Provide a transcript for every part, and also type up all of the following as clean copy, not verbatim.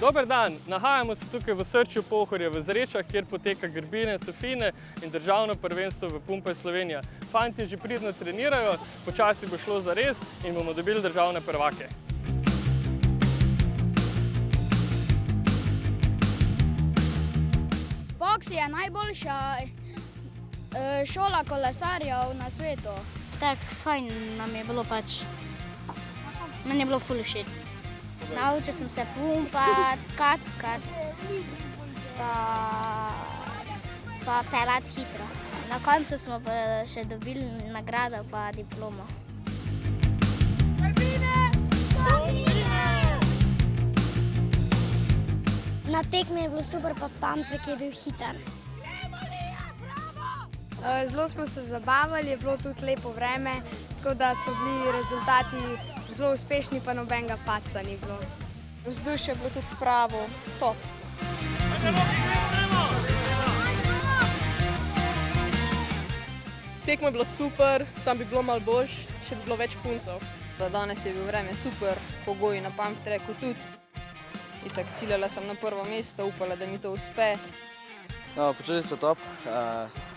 Dober dan, nahajamo se tukaj v srčju Pohorja v Zrečah, kjer poteka Grbine Sofine in državno prvenstvo v Pumpaj Slovenija. Fantje že pridno trenirajo, počasi bo šlo zares in bomo dobili državne prvake. Fox je najboljša šola kolesarjev na svetu. Tak, fajn nam je bilo pač. Meni je bilo ful všeč. Naučil sem se pumpati, skakati, pa pelati hitro. Na koncu smo pa še dobili nagrado pa diplomo. Na tekmi je bilo super, pa Pamtrek je bil hiter. Zelo smo se zabavali, je bilo tudi lepo vreme, tako da so bili rezultati zelo uspešni, pa nobenega padca ni bilo. Vzdušje je bilo tudi pravo, top. Tekma je bila super, sam bi bilo malo boljš, še bi bilo več puncov. Danes je bil vreme super, pogoji na pump tracku tudi. Itak ciljala sem na prvo mesto, upala, da mi to uspe. No, počuli so top,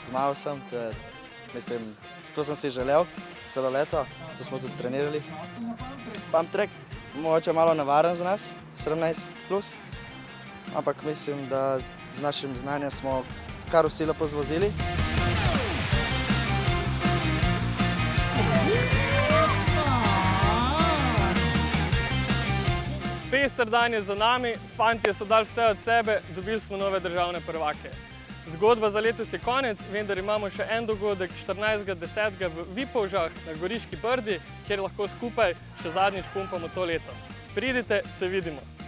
zmagal sem, mislim, to sem si želel celo leto, to smo tudi trenirali. Pump track mogoče malo nevaren za nas, 17+, ampak mislim, da z našim znanjem smo kar vsi lepo zvozili. Pester dan je za nami, fantje so dali vse od sebe, dobili smo nove državne prvake. Zgodba za letos je konec, vendar imamo še en dogodek 14.10. v Vipolžah na Goriški Brdi, kjer lahko skupaj še zadnjič pumpamo to leto. Pridite, se vidimo!